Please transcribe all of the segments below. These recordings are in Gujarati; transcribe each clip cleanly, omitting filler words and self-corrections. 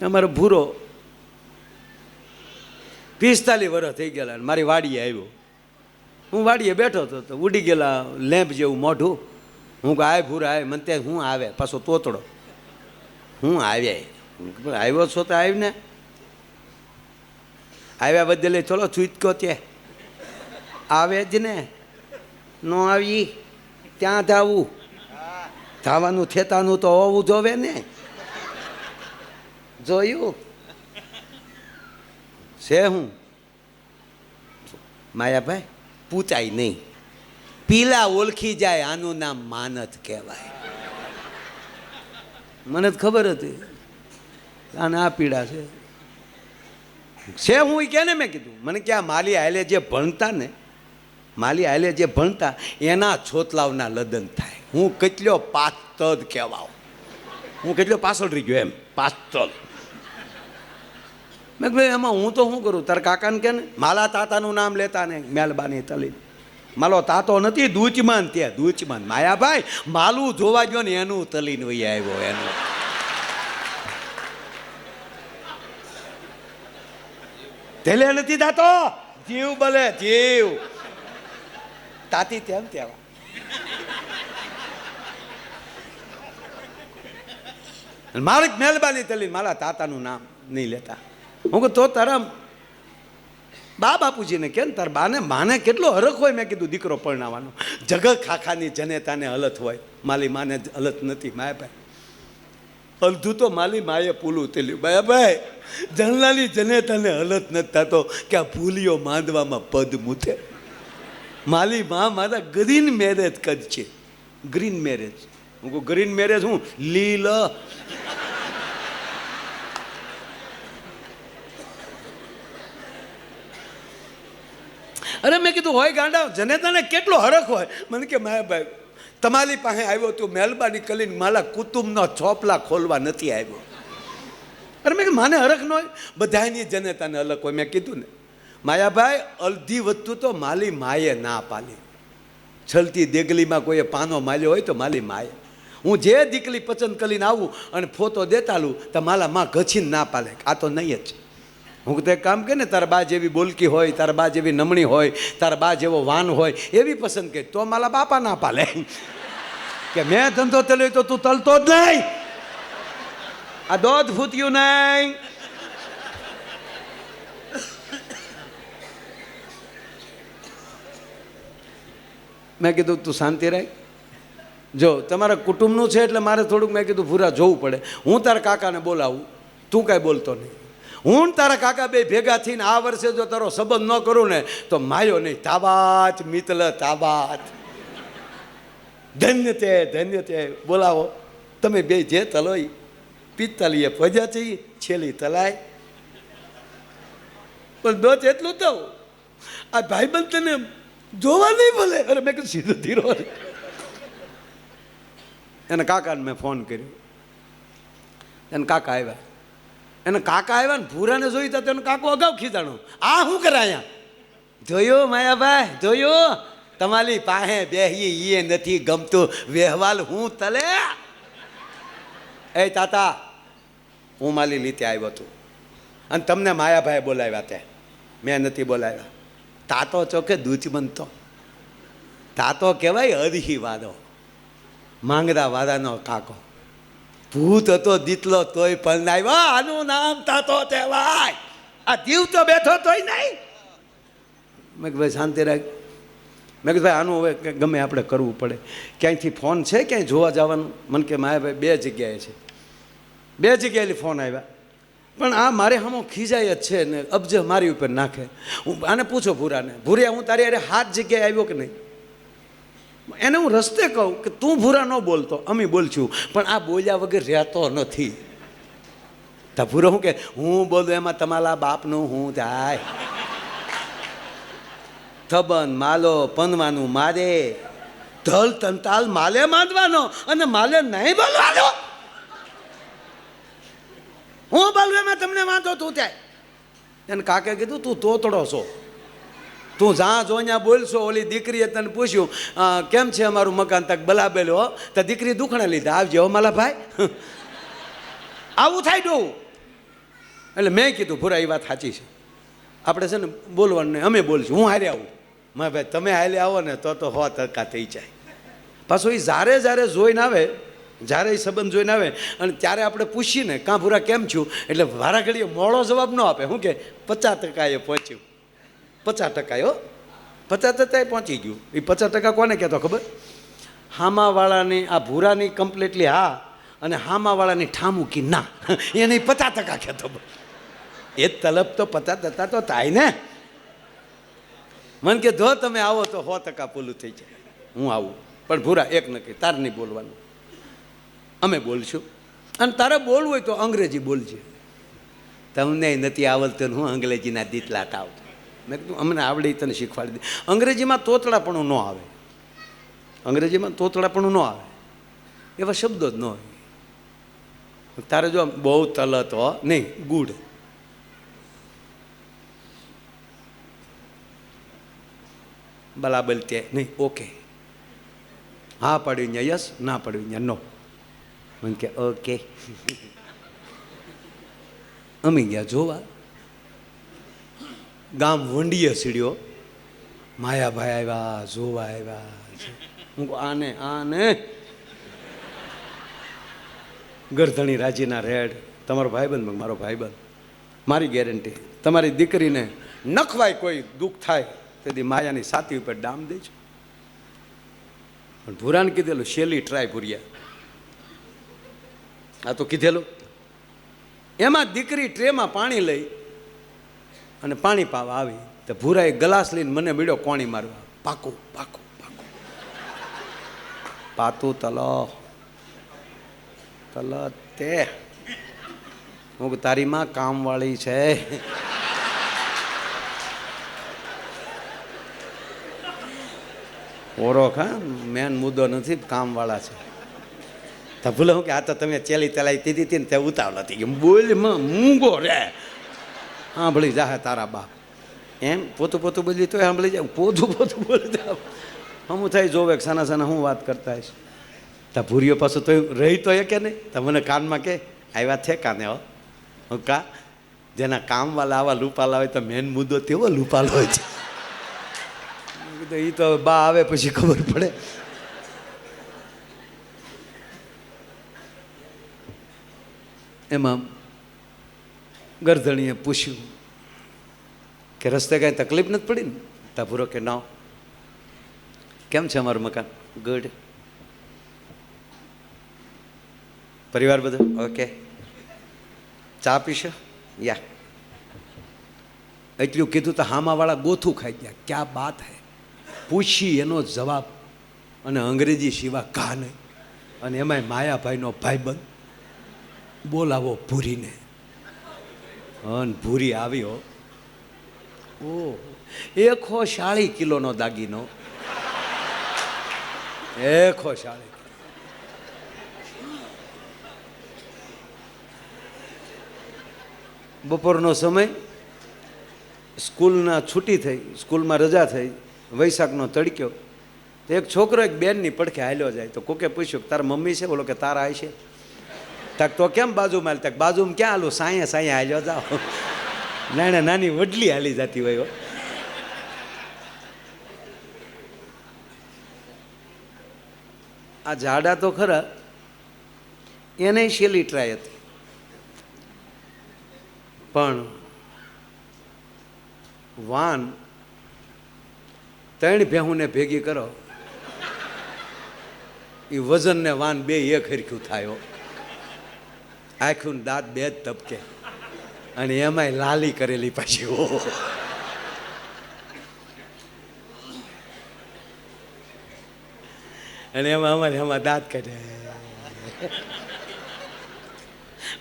અમારો ભૂરો 45 વર્ષ થઈ ગયેલા, મારી વાડીએ આવ્યો. હું વાડીએ બેઠો હતો તો ઉડી ગયેલા લેમ્પ જેવું મોઢું. હું કે આય ભૂરા આય, મને ત્યાં હું આવે પાછો તોતડો. હું આવ્યા, આવ્યો છો તો આવીને આવ્યા બદલે ચલો છૂટકો ત્યાં આવે જ ને, ન આવી ત્યાં જવું, જવાનું થેતાનું તો હોવું જોવે ને. જોયું છે હું માયાભાઈ, પૂછાય નહીં, પીલા ઓળખી જાય, આનું નામ માનત કહેવાય. મને જ ખબર હતી આને આ પીડા છે હું કે ને. મેં કીધું મને કે આ માલી હાલે જે ભણતા ને, માલી હાલે જે ભણતા એના છોતલાવના લગ્ન થાય. હું કેટલો પાસ્તદ કહેવાઉં, હું કેટલો પાછળ રહી ગયો એમ, પાસ્તદ. મેં ભાઈ એમાં હું તો શું કરું, તારા કાકાને કે ને માલા તાતાનું નામ લેતા ને મહેલબાની તલી. માલો તાતો નથી, દૂચમાન ત્યાં દૂચમાન. માયાભાઈ માલું જોવા ગયો ને એનું તલીને વહી આવ્યો એનું. તેલે નથી તાતો, જીવ ભલે જીવ તાતી તેમ તેવા. મારી મહેરબાની તલી મારા તાતાનું નામ નહીં લેતા. હું કહું તો તારા બા બાપુજીને કે ને તારા બાને માને કેટલો હરખ હોય. મેં કીધું દીકરો પરણાવવાનો, જગત ખાખાની જનેતાને હલત હોય, માલી માને હલત નથી. માયાભાઈ અલધું તો માલી માએ પૂલું તેલ્યું. માયાભાઈ જનલાની જનેતાને હલત નથી થતો કે આ ભૂલીઓ માંદવામાં પદ મૂથે. માલી માં મારા ગ્રીન મેરેજ કરશે, ગ્રીન મેરેજ. હું કહું ગ્રીન મેરેજ હું લીલ. અરે મેં કીધું હોય ગાંડા, જનેતાને કેટલો હરખ હોય. મને કે માયાભાઈ તમારી પાસે આવ્યો તું મહેરબાની કરીને મારા કુટુંબનો ચોપલા ખોલવા નથી આવ્યો. અરે મેં કીધું માને હરખ ન હોય, બધાની જનેતાને અલગ હોય. મેં કીધું ને માયાભાઈ અડધી વસ્તુ તો માલી માએ ના પાલી. છલતી દેગલીમાં કોઈએ પાનો માલ્યો હોય તો માલી માએ. હું જે દીકરી પસંદ કરીને આવું અને ફોટો દેતાલું તો માલા માં ઘસીને ના પાલે, આ તો નહીં જ. હું તો એક કામ કે ને તારા બા જેવી બોલકી હોય, તારા બા જેવી નમણી હોય, તારા બા જેવો વાન હોય એવી પસંદ કરી તો મારા બાપા ના પાલે કે મેં ધંધો તલ્યો તો તું તલતો જ નહીં, આ દોધ ફૂટ્યું નહીં. મેં કીધું તું શાંતિ રાખ. જો તમારા કુટુંબનું છે એટલે મારે થોડુંક મેં કીધું પૂરા જોવું પડે. હું તારા કાકાને બોલાવું, તું કાંઈ બોલતો નહીં. હું તારા કાકા બે ભેગા થઈને આ વર્ષે જો તારો સંબંધ ન કરું ને તો માયો નહીં. તાબાત મિતલ તાબાત, ધન્ય તે બોલાવો તમે બે જે તલોય પિત્તલીએ પજા છે છેલ્લી તલાય. પણ દોત એટલું તો આ ભાઈબંધ તને જોવા નહીં બોલે. અરે મેં કીધું સીધો ધીરો. એના કાકાને મેં ફોન કર્યો, એને કાકા આવ્યા. એને કાકા આવ્યા ને ભૂરાને જોઈ તો તેનો કાકો અગાઉ ખીજાણો, આ શું કરે અહીંયા? જોયું માયાભાઈ જોયું, તમારી પાસે બેહી એ નથી ગમતું વ્યવહાર હું તલે. એ તાતા હું માલી લીતે આવ્યો હતો અને તમને માયાભાઈ બોલાવ્યા તે, મેં નથી બોલાવ્યા. તાતો ચોકે દૂચમંતો, તાતો કહેવાય અરહી વાદો, માંગરા વાદાનો કાકો. ભૂત હતો દીતલો તોય પણ આવ્યો, આનું નામ તાતો કહેવાય. આ દીવ તો બેઠો તોય નહીં. મેં કીધું ભાઈ શાંતિ રાખ. મેં કીધું ભાઈ આનું હવે ગમે આપણે કરવું પડે. ક્યાંયથી ફોન છે ક્યાંય જોવા જવાનું? મને કે માયાભાઈ બે જગ્યાએ છે, બે જગ્યાએથી ફોન આવ્યા. પણ આ મારે હમો ખીજાય જ છે ને અબજ મારી ઉપર નાખે. હું આને પૂછો ભૂરાને, ભૂરિયા હું તારી અરે 7 જગ્યાએ આવ્યો કે નહીં? એને હું રસ્તે કહું કે તું ભૂરા ન બોલતો, અમે બોલશું, પણ આ બોલ્યા વગર રહેતો નથી. તો ભૂરો હું કે હું બોલું એમાં તમારા બાપનું હું જાય? થબન માલો પનવાનું મારે, ધલ તંતાલ માલે માંડવાનો અને માલે નહીં બોલવાનો. હું બોલું એમાં તમને વાંધો તું થાય. એને કાકે કીધું તું તોતડો છો, તું જ્યાં જો ત્યાં બોલશો. ઓલી દીકરીએ તને પૂછ્યું કેમ છે અમારું મકાન? તક બલાબેલો તો દીકરી દુખણા લીધા, આવજો માલા ભાઈ. આવું થાય ડોવું. એટલે મેં કીધું ભૂરા એ વાત સાચી છે, આપણે છે ને બોલવાનું નહીં, અમે બોલશું, હું હારે આવું. મેં ભાઈ તમે હાલે આવો ને તો 100% થઈ જાય. પાછું એ જ્યારે જોઈને આવે, જ્યારે એ સંબંધ જોઈને આવે અને ત્યારે આપણે પૂછીને કાં ભૂરા કેમ છું, એટલે વારા ઘડીએ મોડો જવાબ ન આપે. શું કે 50% પહોંચ્યું, 50% હો, 50% પહોંચી ગયું. એ 50% કોને કહેતો ખબર? હામાવાળાની, આ ભૂરાની કમ્પ્લીટલી હા, અને હામાવાળાની ઠામુકી ના, એને 50% કહેતો. એ તલબ તો 50% તો થાય ને. મન કે જો તમે આવો તો 100% પૂરું થઈ જાય, હું આવું. પણ ભૂરા એક નક્કી, તાર નહીં બોલવાનું, અમે બોલશું. અને તારે બોલવું હોય તો અંગ્રેજી બોલજે. તમને નથી આવડતું, હું અંગ્રેજીના દીતલા કાવ. મેં કીધું અમને આવડે, તને શીખવાડી દે. અંગ્રેજીમાં તોતડાપણું ન આવે, અંગ્રેજીમાં તોતડાપણું ન આવે, એવા શબ્દો જ ન હોય. તારે જો બહુ તલત હો નહીં, ગુડ, બરાબર તે નહીં, ઓકે, હા પડ્યું ત્યાં યસ, ના પડ્યું ત્યાં નો. મને કે ઓકે. અમે ગયા જોવા, ગામ વંડીએ સીડ્યો, માયાભાઈ આવ્યા, જોવા આવ્યા. હું આને આને ગરધણી રાજીના રેડ, તમારો ભાઈબંધ, મારો ભાઈબંધ, મારી ગેરંટી, તમારી દીકરીને નખવાય કોઈ દુઃખ થાય તેથી માયાની છાતી ઉપર ડામ દેજો. પણ ભૂરાને કીધેલું શેલી ટ્રાય ભૂરિયા, આ તો કીધેલું. એમાં દીકરી ટ્રેમાં પાણી લઈ અને પાણી પાવા આવી તો ભૂરાએ ગ્લાસ લઈને મને મળ્યો કોણી મારવા. પાકું પાકું પાકું, પાતું તલો તલ તે. હું તારી માં કામવાળી છે. ઓળખ, હા, મેન મુદ્દો નથી, કામવાળા છે. તો ભૂલે હું કે આ તો તમે ચેલી તેલાઈ દીધી હતી ને તે ઉતાવળ હતી, એમ બોલ મૂંગો રે, સાંભળી જાહે તારા બાપ. એમ પોતું પોતું બોલી તો સાંભળી જાય, પોતું પોતું બોલી જાય. હમું થાય જોવે સાના સાના હું વાત કરતા હશ. તો ભૂરીઓ પાછું તો રહી તો એ કે નહીં, તો મને કાનમાં કે આવ્યા છે કાને હો. હું કા જેના કામવાળા આવા લૂપાલા હોય તો મેન મુદ્દો તેવો લૂપાલો હોય છે. એ તો બા આવે પછી ખબર પડે. એમાં ગરધણીએ પૂછ્યું કે રસ્તે કાંઈ તકલીફ નથી પડી ને? તા ભૂરો કે ના. કેમ છે અમારું મકાન? ગુડ. પરિવાર બધો ઓકે? ચા પીશો? યા. એટલું કીધું તો હામાવાળા ગોથું ખાઈ ગયા. ક્યાં બાત હે, પૂછી એનો જવાબ, અને અંગ્રેજી સિવા ઘા નહીં. અને એમાંય માયાભાઈનો ભાઈબંધ બોલાવો ભૂરીને. અને ભૂરી આવ્યો, ઓ 140 કિલોનો દાગીનો, 140. બપોરનો સમય, સ્કૂલના છૂટી થઈ, સ્કૂલમાં રજા થઈ, વૈશાખનો તડક્યો. તો એક છોકરો એક બેનની પડખે હાલ્યો જાય. તો કોકે પૂછ્યું તારા મમ્મી છે? બોલો કે તારા આય છે. તાક તો કેમ બાજુમાં? તાક બાજુમાં ક્યાં હાલું? સાયા સાયા હાલ્યો જાઓ. નાના નાની વડલી હાલી જતી હોય. આ ઝાડા તો ખરા, એને શેલી ટ્રાય હતી. પણ વાન 3 ભેહુંને ભેગી કરો, એ વજન ને વાન બે એક હરખ્યું થાય. આખું દાંત બે જ તબકે, અને એમાંય લાલી કરેલી પાછી. અને એમાં અમારે એમાં દાંત કાઢે.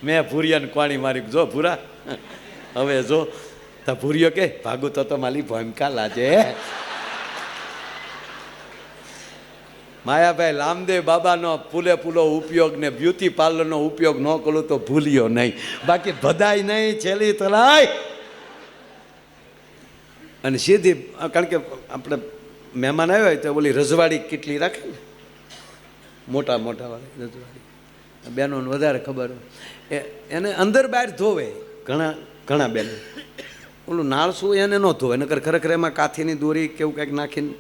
મેં ભૂરિયાને કોણી મારી. જો ભૂરા હવે જો, તો ભૂરિયો કે ભાગું તો મારી ભૂમિકા લાજે. માયાભાઈ રામદેવ બાબાનો પૂરેપૂરો ઉપયોગ ને બ્યુટી પાર્લરનો ઉપયોગ ન કરું તો ભૂલ્યો નહીં, બાકી બધાય નહીં, છેલ્લી તલાય. અને સીધી, કારણ કે આપણે મહેમાન આવ્યા હોય તો ઓલી રજવાડી કેટલી રાખે ને, મોટા મોટા વાળી રજવાડી, બહેનોને વધારે ખબર હોય. એને અંદર બહાર ધોવે. ઘણા ઘણા બેન ઓલું નાળસું એને ન ધોવે, નકર ખરેખર એમાં કાથીની દોરી કેવું કંઈક નાખીને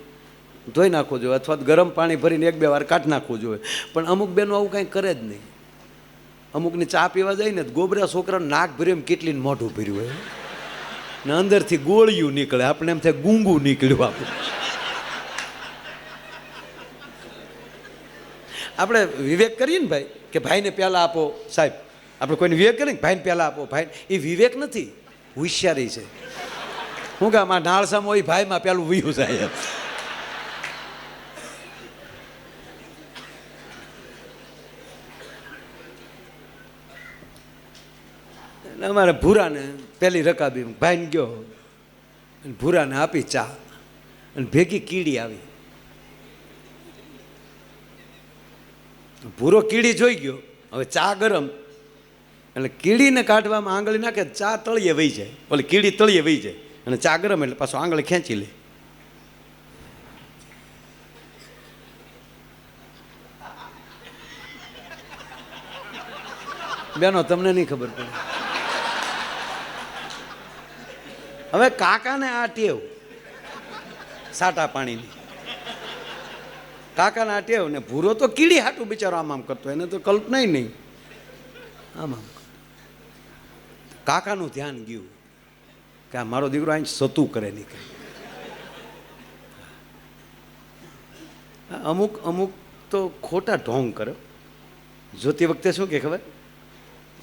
ધોઈ નાખવું જોઈએ, અથવા ગરમ પાણી ભરીને 1-2 વાર કાઢી નાખવું જોઈએ. પણ અમુક બેનો આવું કંઈ કરે જ નહીં. અમુકની ચા પીવા જાય ને ગોબરા છોકરાને નાક ભર્યું કેટલીને મોઢું ભર્યું હોય ને અંદરથી ગોળિયું નીકળે, આપણે એમ થાય ગુંગું નીકળ્યું. આપણે વિવેક કરીએ ને ભાઈ કે ભાઈને પ્યાલા આપો સાહેબ, આપણે કોઈને વિવેક કરીએ ને ભાઈને પ્યાલા આપો ભાઈ, એ વિવેક નથી, હોશિયારી છે. શું કામ આ નાળસામાં હોય ભાઈમાં પેલું વયું જાય. અમારે ભૂરાને પેલી રકાબી ભાઈને ગયો, ભૂરાને આપી ચા, અને ભેગી કીડી આવી. ભૂરો કીડી જોઈ ગયો, હવે ચા ગરમ, એટલે કીડીને કાઢવામાં આંગળી નાખે, ચા તળિયે વહી જાય, ઓલી કીડી તળિયે વહી જાય, અને ચા ગરમ એટલે પાછો આંગળી ખેંચી લે. બેનો તમને નહીં ખબર પડે. હવે કાકાને આ ટેવ સાટા પાણીની, કાકાને આ ટેવ ને ભૂરો તો કીડી હાટું બિચારો આમ કરતો, એને તો કલ્પના નહીં આમ. કાકાનું ધ્યાન ગયું કે આ મારો દીકરો અહીં સતું કરે નહીં. અમુક અમુક તો ખોટા ઢોંગ કરે. જોતી વખતે શું કે ખબર,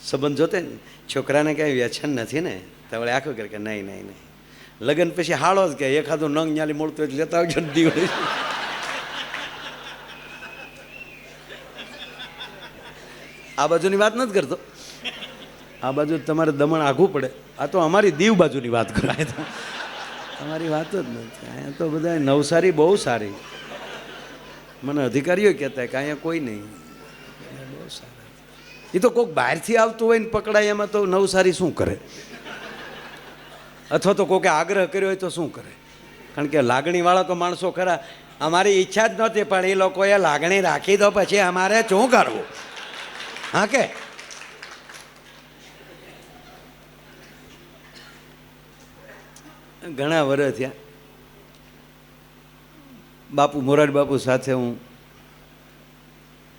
સંબંધ જોતે ને છોકરાને કાંઈ વ્યસન નથી ને, તો વળે આખું કરે કે નહીં નહીં નહીં, લગ્ન પછી હાળો જ કે એખાદું નંગ ન્યાલી મળતું હોય લેતા આવજો દીવડે. આ બાજુની વાત નથી કરતો, આ બાજુ તમારે દમણ આઘું પડે. આ તો અમારી દીવ બાજુની વાત કરાય, તો અમારી વાત જ નથી. અહીંયા તો બધા નવસારી બહુ સારી, મને અધિકારીઓ કહેતા કે અહીંયા કોઈ નહીં, બહુ સારા. એ તો કોઈક બહારથી આવતું હોય ને પકડાય, એમાં તો નવસારી શું કરે, અથવા તો કોકે આગ્રહ કર્યો હોય તો શું કરે. કારણ કે લાગણીવાળા તો માણસો ખરા. અમારી ઈચ્છા જ નહોતી, પણ એ લોકોએ લાગણી રાખી દો, પછી અમારે શું કરવું. હા કે ઘણા વર્ષ થયા બાપુ મોરારી બાપુ સાથે હું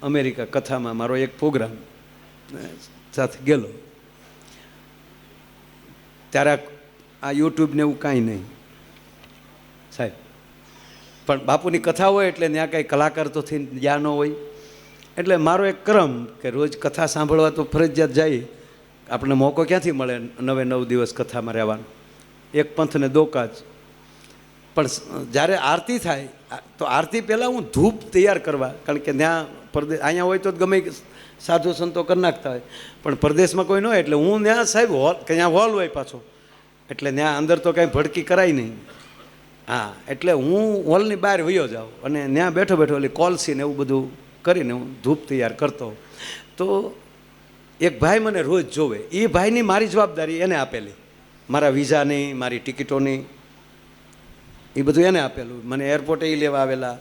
અમેરિકા કથામાં મારો એક પ્રોગ્રામ સાથે ગયેલો. ત્યારે આ યુટ્યુબ ને એવું કાંઈ નહીં સાહેબ, પણ બાપુની કથા હોય એટલે ત્યાં કાંઈ કલાકાર તો થઈને જ્યાં ન હોય. એટલે મારો એક ક્રમ કે રોજ કથા સાંભળવા તો ફરજિયાત જાય. આપણને મોકો ક્યાંથી મળે 9 દિવસ કથામાં રહેવાનો, એક પંથને દોકાજ. પણ જ્યારે આરતી થાય તો આરતી પહેલાં હું ધૂપ તૈયાર કરવા, કારણ કે ત્યાં પરદેશ, અહીંયા હોય તો ગમે સાધુ સંતો કરી નાખતા હોય, પણ પરદેશમાં કોઈ ન હોય એટલે હું ત્યાં સાહેબ હોલ, કે ત્યાં હોલ હોય પાછો, એટલે ત્યાં અંદર તો કાંઈ ભડકી કરાય નહીં. હા, એટલે હું હોલની બહાર વયો જાઉં અને ત્યાં બેઠો બેઠો એટલે કોલસીને એવું બધું કરીને હું ધૂપ તૈયાર કરતો. તો એક ભાઈ મને રોજ જોવે, એ ભાઈની મારી જવાબદારી એને આપેલી, મારા વિઝાની, મારી ટિકિટોની, એ બધું એને આપેલું. મને એરપોર્ટે એ લેવા આવેલા,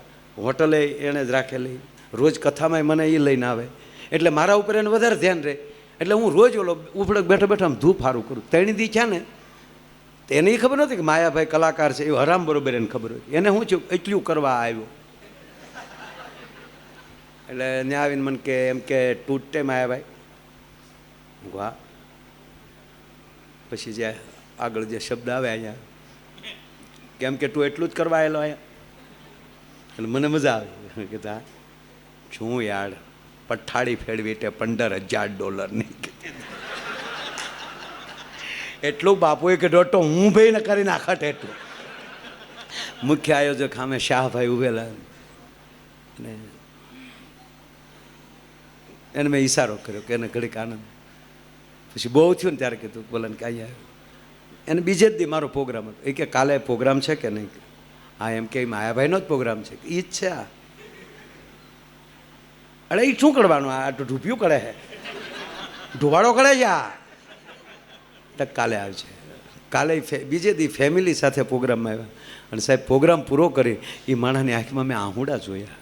હોટલે એણે જ રાખેલી, રોજ કથામાં મને એ લઈને આવે, એટલે મારા ઉપર એને વધારે ધ્યાન રહે. એટલે હું રોજ ઓલો ઉફડક બેઠો બેઠો આમ ધૂપ સારું કરું. 3 દી છે ને, એને એ ખબર નહોતી કે માયાભાઈ કલાકાર છે, એ હરામ બરોબર એને ખબર હોય. એને હું છું એટલું કરવા આવ્યો. એટલે ત્યાં આવીને મને કે એમ કે તૂટે માયાભાઈ, વાહ. પછી જે આગળ જે શબ્દ આવે અહીંયા, કેમ કે તું એટલું જ કરવા આવેલો અહીંયા, એટલે મને મજા આવી કે હા શું યાર, પઠાડી ફેરવી એટલે $15,000 એટલું બાપુએ કે દોઢો હું ભાઈ ને કરી નાખટ એટલું. મુખ્ય આયોજક સામે શાહભાઈ ઉભેલા, અને એને મેં ઈશારો કર્યો કે એને ઘડીક આનંદ. પછી બહુ થયું ને ત્યારે કીધું બોલે કે અહીંયા એને બીજે જ દી મારો પ્રોગ્રામ હતો. એ કે કાલે પ્રોગ્રામ છે કે નહીં? હા એમ કે માયાભાઈનો જ પ્રોગ્રામ છે. એ જ છે. આ અરે એ શું કરવાનું, આ તો ઢૂપિયું કરે છે, ઢોવાડો કરે છે. આ કાલે આવશે. કાલે બીજે દી ફેમિલી સાથે પ્રોગ્રામમાં આવ્યા, અને સાહેબ પ્રોગ્રામ પૂરો કરી એ માણસની આંખમાં મેં આહુડા જોયા.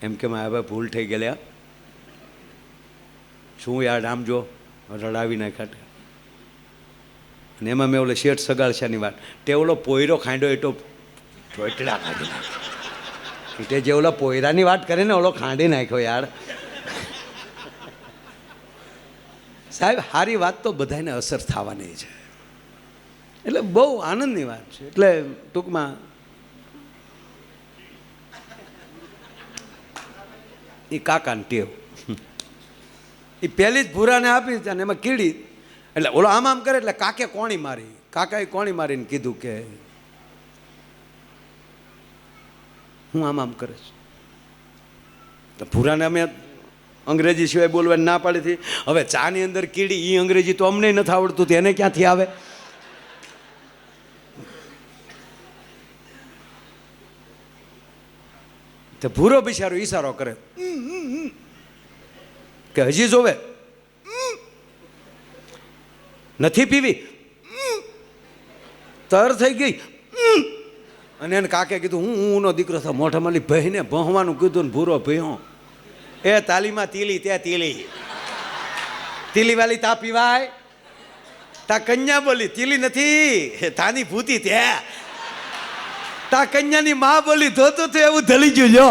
એમ કે માયાભાઈ ભૂલ થઈ ગયેલા, શું યાર આમ જો રડાવી નાખ્યા. અને એમાં મેં ઓલો શેઠ સગાડશાની વાત તે ઓલો પોયરો ખાંડો એટલો ઠોટડા કાઢી નાખ્યો તે જે ઓલા પોયરાની વાત કરે ને ઓલો ખાંડી નાખ્યો યાર. સાહેબ સારી વાત તો બધાને અસર થવાની છે, એટલે બહુ આનંદની વાત છે. એટલે ટૂંકમાં એ કાકાને ટેવ એ પહેલી જ ભૂરાને આપી અને એમાં કીડી એટલે ઓલો આમ કરે એટલે કાકે કોણી મારી, કાકાએ કોણી મારીને કીધું કે હું આમ કરે છે. તો ભૂરાને અમે અંગ્રેજી સિવાય બોલવાની ના પાડી હતી. હવે ચાની અંદર કીડી એ અંગ્રેજી તો અમને નથી આવડતું, એને ક્યાંથી આવે? તો ભૂરો બિચારો ઈશારો કરે કે હજી જોવે નથી પીવી, તર થઈ ગઈ. અને એને કાકે કીધું હું નો દીકરો થયો, મોઢામાં ભાઈને ભણવાનું કીધું ને ભૂરો ભયો એ તાલીમાં તીલી ત્યાં તીલી તીલી વાલી તા પીવાય તા કન્યા બોલી તીલી નથી તાની ભૂતી ત્યાં તા કન્યાની માં બોલી ધોતું તો એવું ધલી ગયું જો.